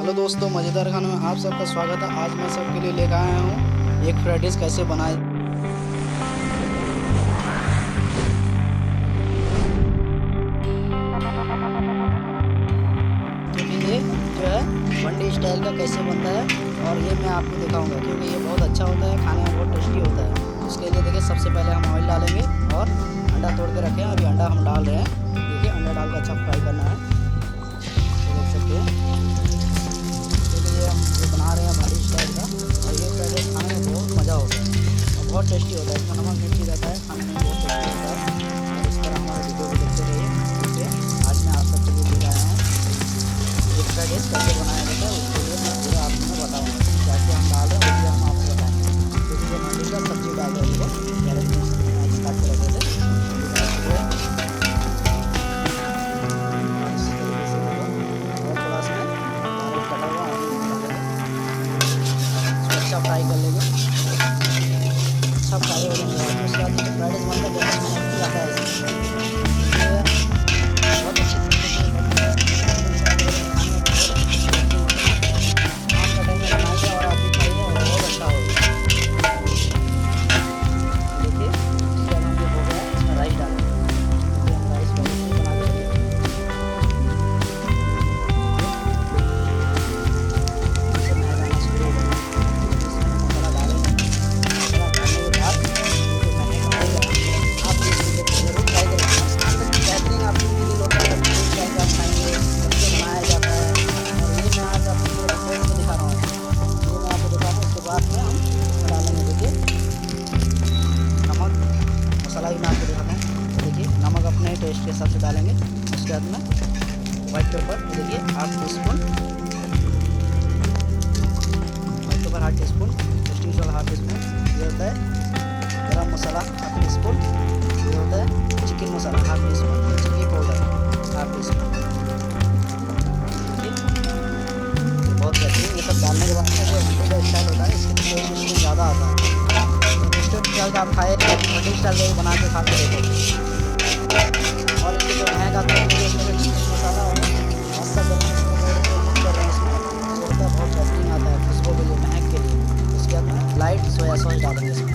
Hello दोस्तों, मज़ेदार खाने में आप सबका स्वागत है। आज मैं सबके लिए लेकर आया हूँ एक फ्राइड राइस कैसे बनाए। तो फिर ये जो है मंडी स्टाइल का कैसे बनता है और ये मैं आपको दिखाऊंगा, क्योंकि ये बहुत अच्छा होता है, खाने में बहुत टेस्टी होता है। उसके लिए देखिए, सबसे पहले हम ऑयल डालेंगे और अंडा तोड़ के रखे हैं। अभी अंडा हम डाल रहे हैं। देखिए, अंडा डाल के अच्छा फ्राई करना है। देख सकते हैं, ये हम जो बना रहे हैं मंडी स्टाइल का, और ये फ्राइड राइस खाने में बहुत मज़ा होता है और बहुत टेस्टी होता है। इसमें नमक मिर्ची रहता है, खाने में बहुत टेस्टी होता है। और इस तरह हमारे वीडियो को देखते रहिए। देखिए, आज मैं आप सबके लिए ले आया हूँ एक फ्राइड राइस कैसे बनाया जाता है। उसके लिए मैं पूरा आपको मैं बताऊँगा क्या क्या हम डाल रहे हैं, वो भी हम आपको बताएँगे। क्योंकि ये मंडी का सब्जी डाल रहे हैं, कैरेट काट के रखे थे। फ्राई कर लेंगे, अच्छा फ्राई हो जाएंगे। उसके बाद जो फ्राइड राइस बनता है बहुत मेहनत आता है इसमें, बहुत अच्छी तरीके से काम का टाइम में बनाइए और आप भी खाइए और बहुत अच्छा होगा। देखिए, उसके बाद हम ये हो गया, इसमें राइस डालेंगे। हम राइस पहले से बना के मसाला भी मैं आपको दिखाता हूँ। देखिए, नमक अपने टेस्ट के हिसाब से डालेंगे। उसके बाद में वाइट पेपर, देखिए half tea spoon white paper, half tea spoon testing soda, half tea spoon. ये होता है गरम मसाला, हाफ टी स्पून। ये होता है chicken masala, half teaspoon. Chilli powder, half teaspoon. बहुत बेहतरीन। ये सब डालने के बाद में जो मंडी का स्टाइल होता है, इसके टेस्ट इसमें ज़्यादा आता है। रेस्टोरेंट स्टाइल का आप खाए, मंडी स्टाइल का बना के खा के देखो। और इसके जो महक आता है, इसमें चिकन मसाला और मस्त कर रहे हैं इसमें, जो होता है बहुत बेहतरीन आता है खुशबू के लिए, महक के लिए। उसके बाद में लाइट सोया सॉस डालेंगे इसमें।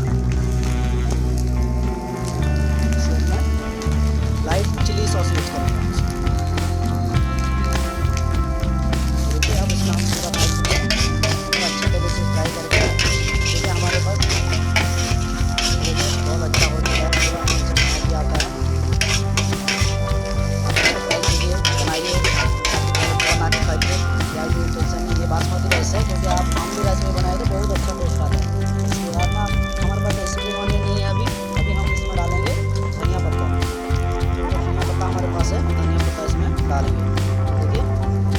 लाइट चिली सॉस यूज करेंगे। देखिए, अब इसमें हम पूरा अच्छे तरीके से फ्राई करके, देखिए हमारे पास बहुत अच्छा हो चुका है, पूरा महक भी आता है। आप कीजिए, बनाइए, बना के खाइए। क्या ये टेंशन नहीं, ये बासमती राइस है, क्योंकि आप मामूली राइस में बनाए तो बहुत अच्छा टेस्ट आता है। इसके बाद में हमारे पास रेसिपी होनी नहीं है अभी हम इसमें डालेंगे धनिया पत्ता। धनिया पत्ता हमारे पास है, धनिया पत्ता इसमें डालेंगे। देखिए,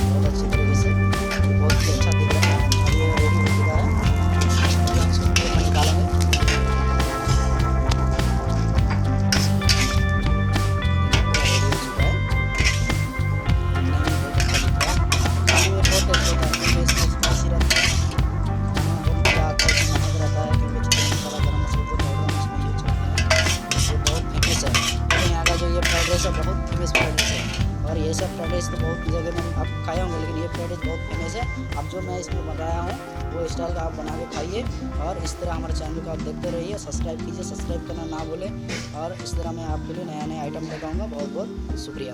बहुत अच्छी तरीके से, बहुत ही अच्छा दिख रहा है। अब ये रेडी हो चुका है, अभी हम इसको प्लेट में निकालेंगे। बहुत फेमस फ्राइड राइस है, और ये सब फ्राइड राइस तो बहुत जगह में आप खाए होंगे, लेकिन ये फ्राइड राइस बहुत फेमस है। अब जो मैं इसमें बनाया हूँ वो स्टाइल का आप बना के खाइए, और इस तरह हमारे चैनल को आप देखते रहिए। सब्सक्राइब कीजिए, सब्सक्राइब करना ना भूलें। और इस तरह मैं आपके लिए नया नया आइटम लेकर आऊँगा। बहुत बहुत शुक्रिया।